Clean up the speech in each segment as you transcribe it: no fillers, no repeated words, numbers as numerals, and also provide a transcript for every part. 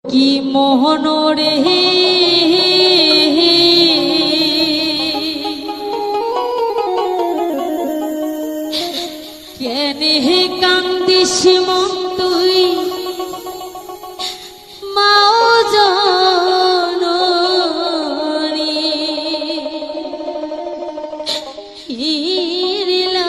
কি মোহন রে কেনে কান্দিস মন তুই মাও জননী হিরিলা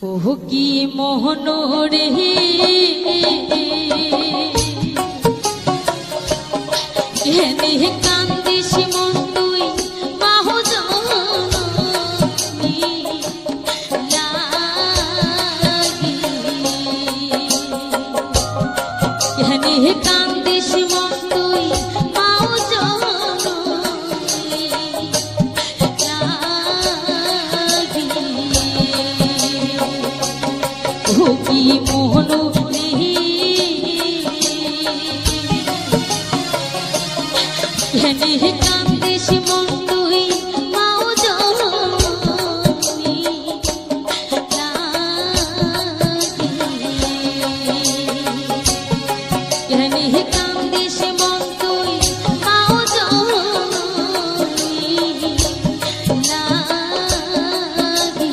ওহ কি মোহন রে কেনে কান্দিস মন তুই মাহু জননী লাগি কেনে কান্দিস মন তুই মাহু জননী লাগি ও কি মোহন কেনে কান্দিস মন তুই মাও জননী লাগি কেনে কান্দিস মন তুই মাও জননী লাগি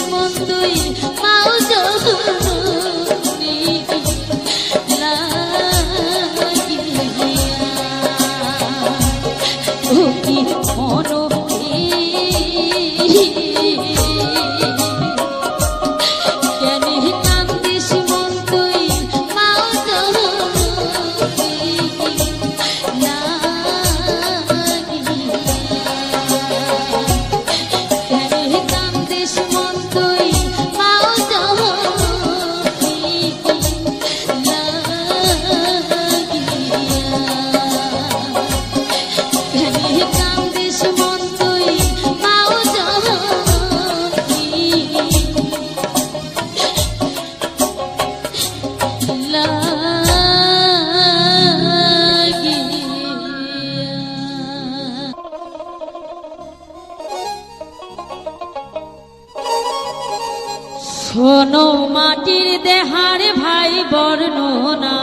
মন্দই মাও জননী লাগিয়া ভক্তি মনো শোনো মাটির দেহার ভাই বর্ণনা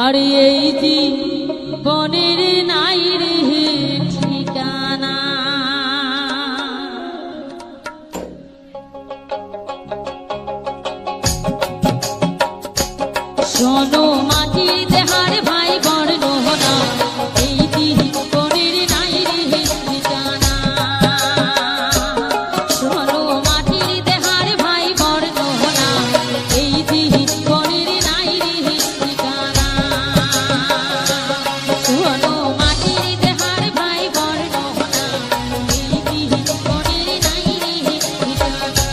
আর এই জীবনের নাই রে ঠিকানা শোনো মাটির দেহার ভাই বর্ণনা এই জীবনের নাই রে ঠিকানা শোনো মাটির দেহার ভাই বর্ণনা এই জীবনের নাই রে ঠিকানা শোনো মাটির দেহার ভাই বর্ণনা এই জীবনের নাই রে ঠিকানা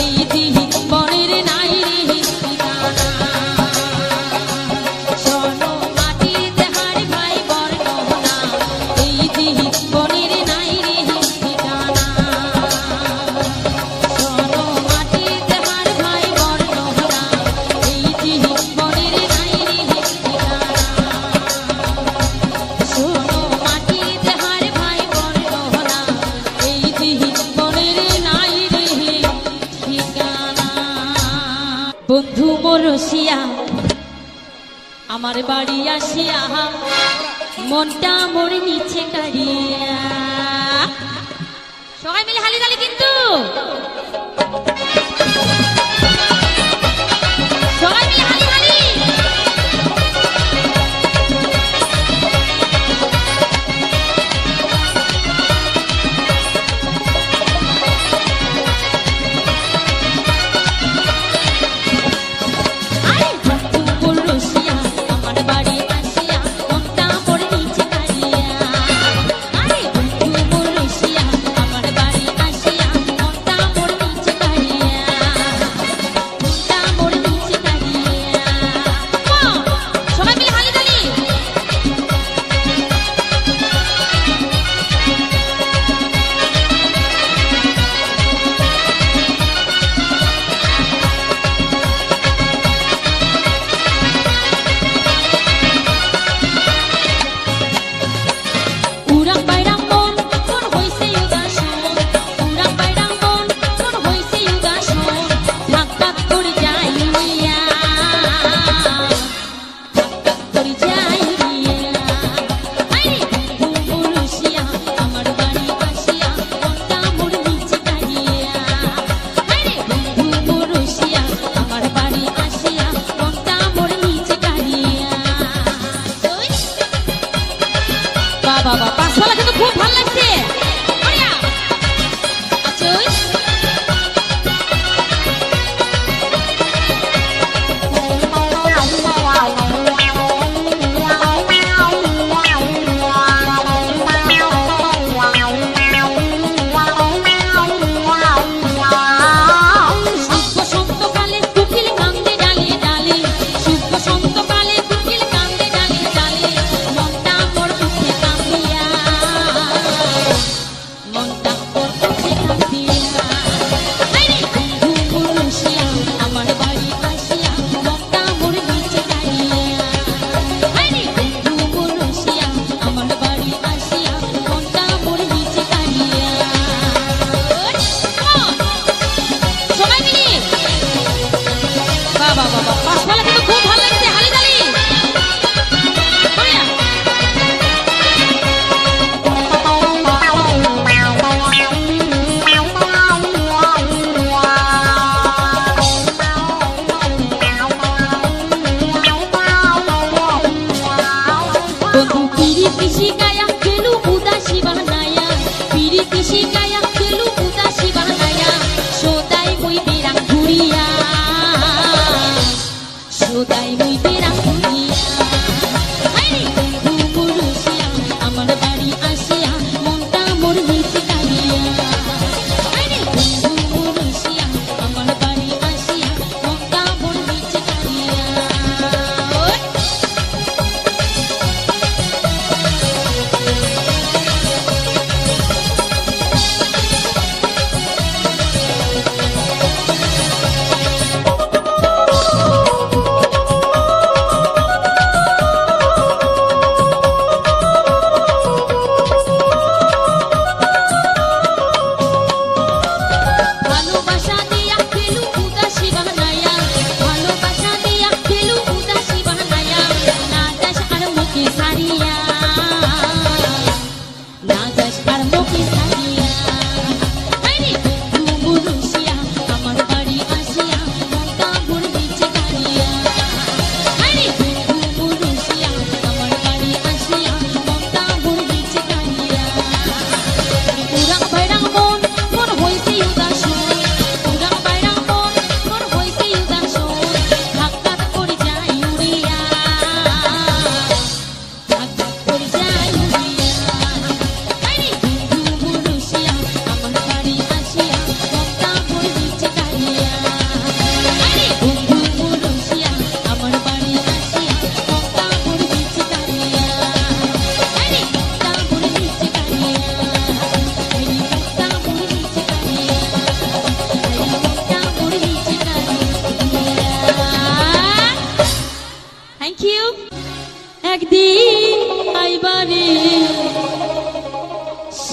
এই জীবনের নাই রে ঠিকানা। শোনো মাটিতে হার ভাই বর্ণনা, এই জীবনের নাই রে ঠিকানা। শোনো মাটিতে হার ভাই বর্ণনা, এই জীবনের নাই রে ঠিকানা। শোনো মাটিতে হার ভাই বর্ণনা, এই জীবনের নাই রে ঠিকানা। বন্ধু মোর রসিয়া আমার বাড়ি আসিয়া মনটা মোর নিচে কাড়িয়া। সবাই মিলে হালি তালি কিন্তু সবাই মিলে হালি হালি। আরে বন্ধু মোর রসিয়া আমার বাড়ি আসিয়া মনটা মোর নিচে কাড়িয়া। আরে বন্ধু মোর রসিয়া আমার বাড়ি আসিয়া মনটা মোর নিচে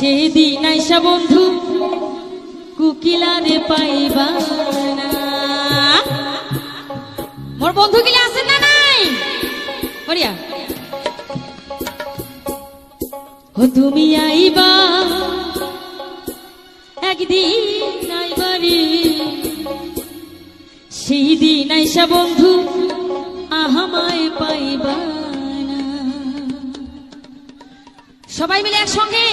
সেদিন আইসা বন্ধু কুকিলারে পাইবা না। মোর বন্ধু গিলা আছেন না নাই করিয়া ও তুমি আইবা একদিন আইবারে সেই দিন আইসা বন্ধু আহামায় পাইবা না। সবাই মিলে একসঙ্গে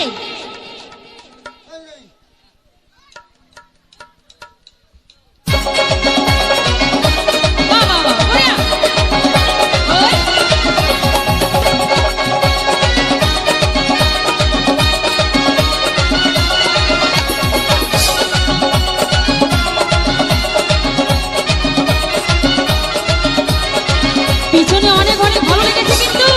পিছনে অনেক অনেক ভালো লেগেছে কিন্তু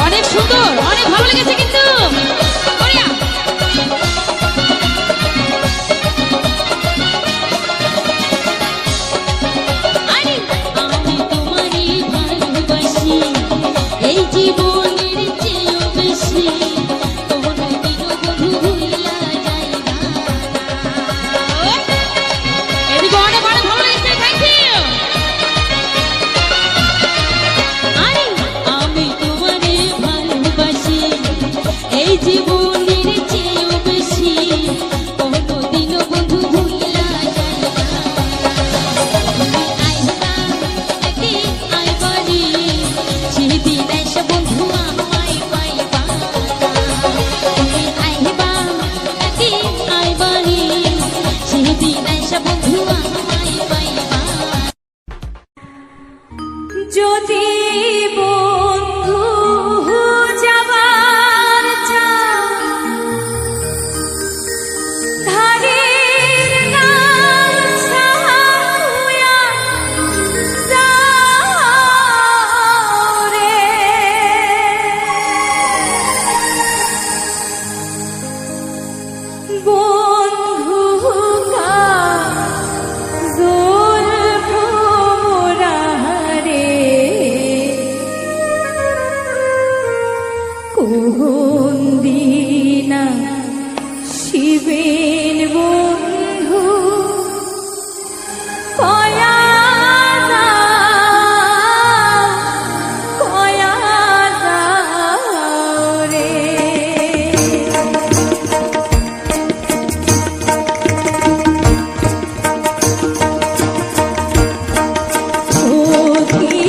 অনেক সুন্দর, অনেক ভালো লেগেছে কিন্তু আমি তোমারই ভালোবাসি এই জীবনের চেয়েও বেশি কোনদিনও বন্ধু ভুলিয়া যাইবা না। এদিকে অনেক অনেক ভালো লেগেছে, থ্যাংক ইউ। এই জীবনের চেয়েও বেশি কোনদিনও বন্ধু ভুলিয়া যাইবা না। আইবা একদিন আইবারে সেদিন আইসা বন্ধু আমায় পাইবা না। তুমি আইবা একদিন আইবারে সেদিন আইসা বন্ধু আমায় পাইবা। যদি বন্ধু দিনা শিবেন বন্ধু কয়া রে বন্ধু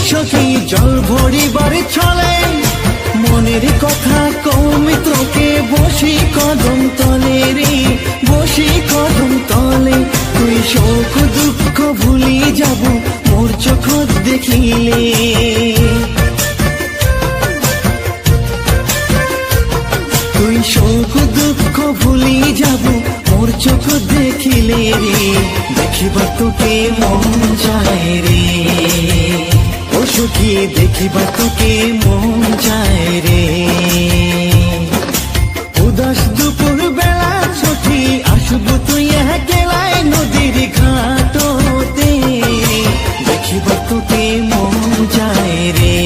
সখী জল ভরিবার ছলে, মনের কথা কমে তোকে বসি কদম তলে রে, বসি কদম তলে। তুই শোক দুঃখ ভুলি যাব মোর চোখ দেখিলে, তুই শোক দুঃখ ভুলি যাব মোর চোখ দেখিলে রে। দেখিবা তোকে মন যায় রে, ও সখী দেখিবা তোকে মন যায় রে। উদাস দুপুর বেলা সখী আসব তুই একলাই নদীর ঘাটতে, দেখিবা তোকে মন যায় রে,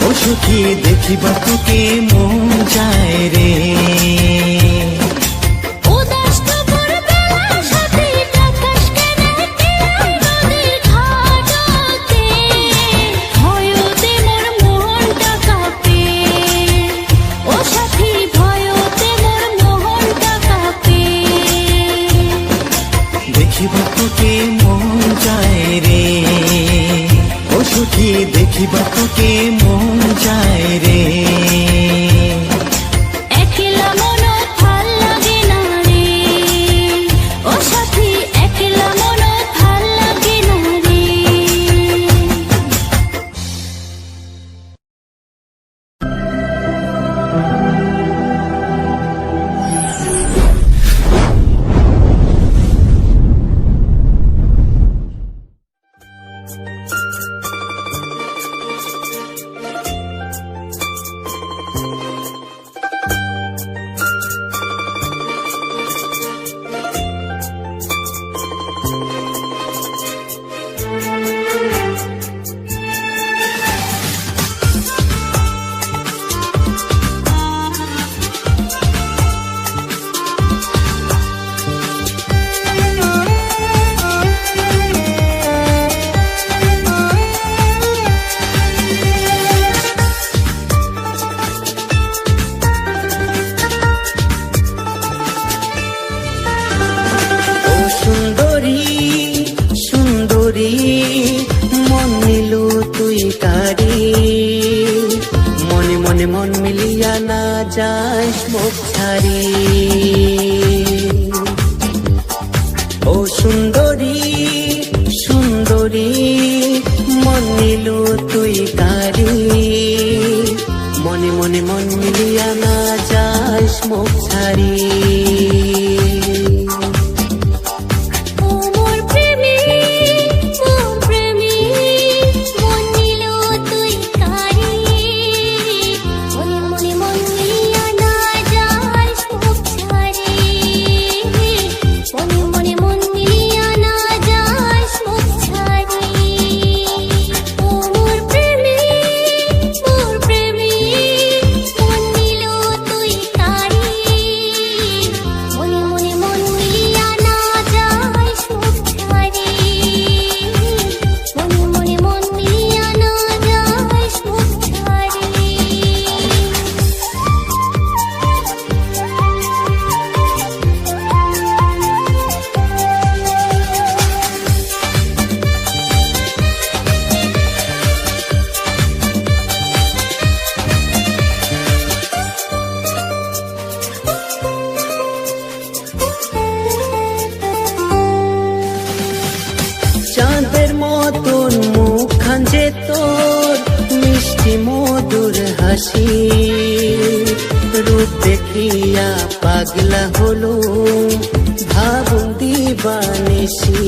ও সখী দেখিবা তোকে মন যায় রে। দেখিবা তোকে মন যায় রে, ও সখী দেখিবা তোকে মন যায় রে। একলা মন ভাল লাগে না রে, ও সাথী একলা মন ভাল লাগে না রে। মন নিলু তুই কারি, মনে মনে মন মিলিয়া না যাস মুখ ছাড়ি। ও সুন্দরী সুন্দরী মন নিলু তুই কারি, মনে মনে মন মিলিয়া না যাস মুখ ছাড়ি। চাঁদের মতন মুখখান যে তোর, মিষ্টি মধুর হাসি, রূপ দেখিয়া পাগলা হলো ভাবুন দিবানিসি।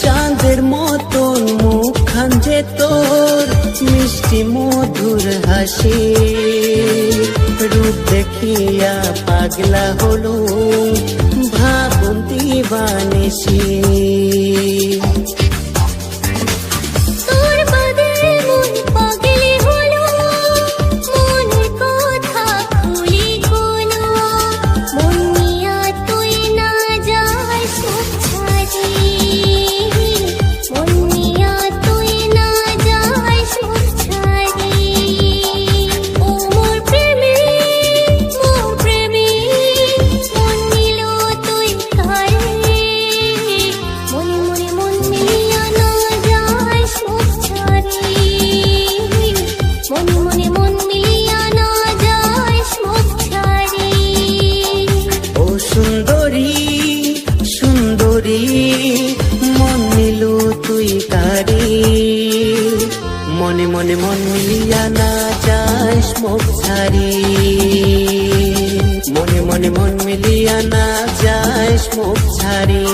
চাঁদের মতন মুখখান যে তোর, মিষ্টি মধুর হাসি, রূপ দেখিয়া পাগলা হলো ভাবুন দিবানিসি। তুই সুন্দরী মন নিলু তুই কারি মনে মনে মন মিলিয়া না যাস মুখ ছাড়ি মনে মনে মন মিলিয়া না যাস মুখ ছাড়ি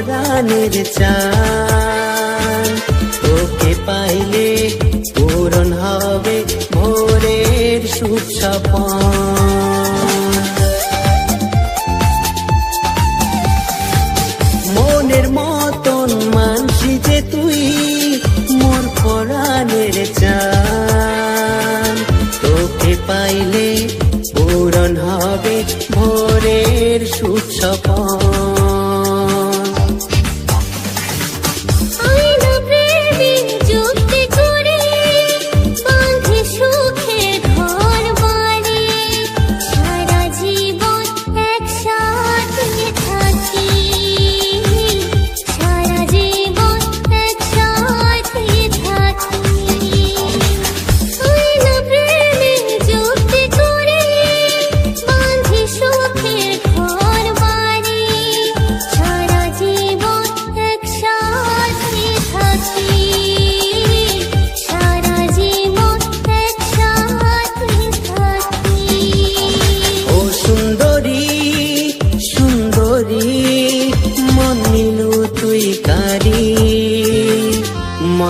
প্রাণের চান তোকে পাইলে পূরণ হবে ভোরের সুখ স্বপন মনের মতন মানসি যে তুই মোর প্রাণের চান তোকে পাইলে পূরণ হবে ভোরের সুখ স্বপন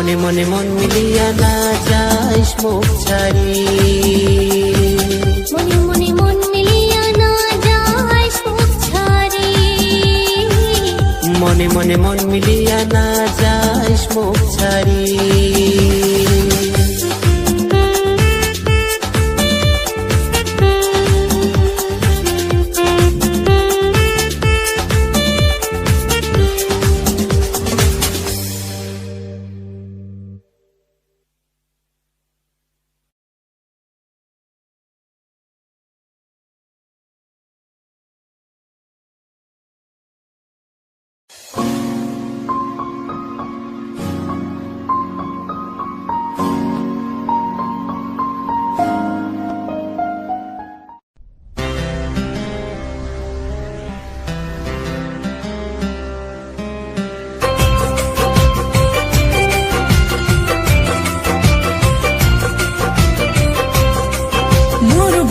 মনে মনে মন মিলিয়া না যাস মুখ ছাড়ি মনে মনে মন মিলিয়া না যাস মুখ ছাড়ি মনে মনে মন মিলিয়া না যাস মুখ ছাড়ি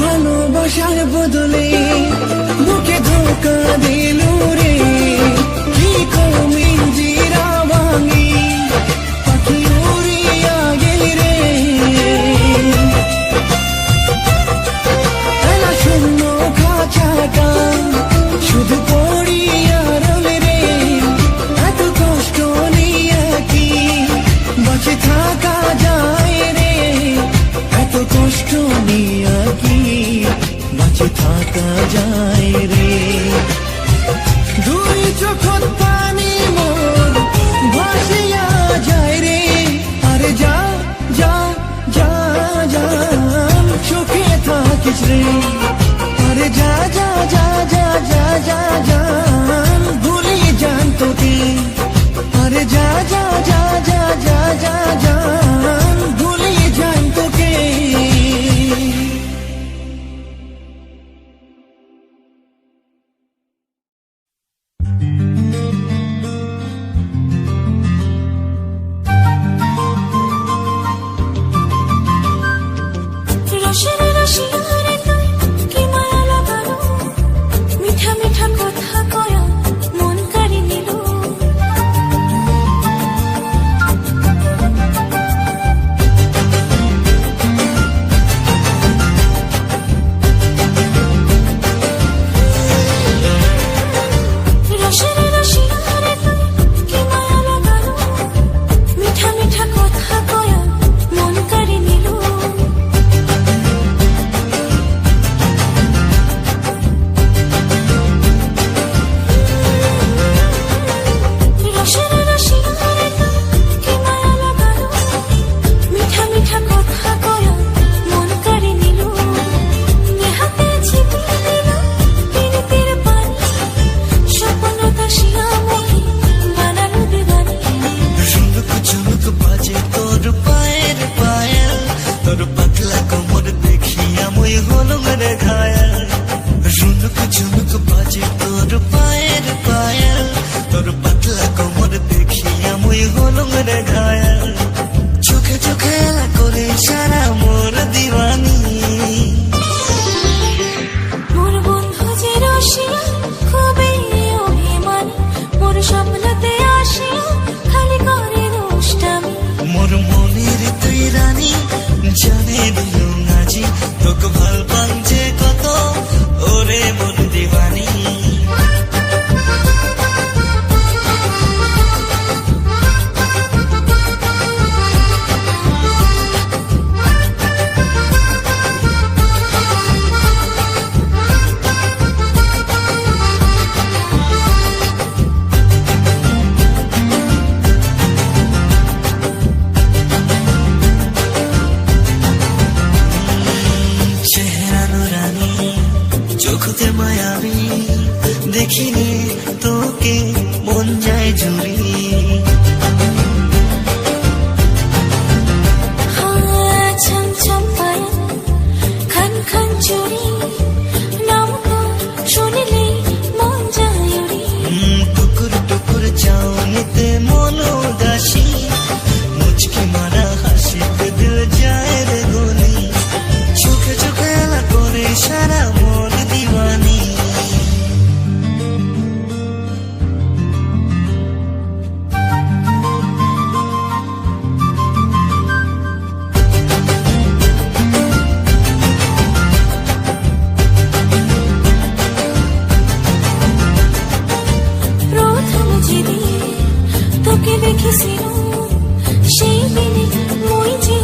ভালোবাসার বদলে বুকে ধোকা দিল রে কি কমি জিরা ভাঙি পাখি উড়িয়া গেল রে এলা শূন্য খাঁচাটা শুধু পড়িয়া রল রে এত কষ্ট নিয়ে কি বাঁচে থাকা যায় রে এত কষ্ট নিয়ে কি বাঁচে থাকা যায় রে দুই চোখত পানি মোর ভাসিয়া যায় রে আরে যা যা যা যা চোখে থাকিস রে আরে যা যা যা যা যা যা যা ভুলি যান তোকে আরে যা যা যা যা যা যা যা ভুলি যান তোকে রসের রসিয়ারে তুই করে ঘায়াল চোখে চোখে করে সারা মোর দিওয়ানি মোর বন্ধু যে রসিয়া খুবই অভিমানী মোর স্বপ্নতে আসিয়া খালি করে দুষ্টামি মোর মনের তুই রানী জানে দিল আজি তোকে ভাল পান যে কত ওরে মোর দিওয়ানি চোখতে মায়াবি দেখিলে তোকে মন যায় জুড়ি ছম ছম পায়ে খান খান চুরি নাম তো শুনিলে মন যায় উড়ি টুকুর টুকুর চাউনিতে মন উদাসী মুচকি মারা হাসিতে দিল যায় রে গলি চোখে চোখে এলা করে সারা মন দিওয়ানি প্রথম যেদিন তোকে দেখেছিল সেই দিনে মই যে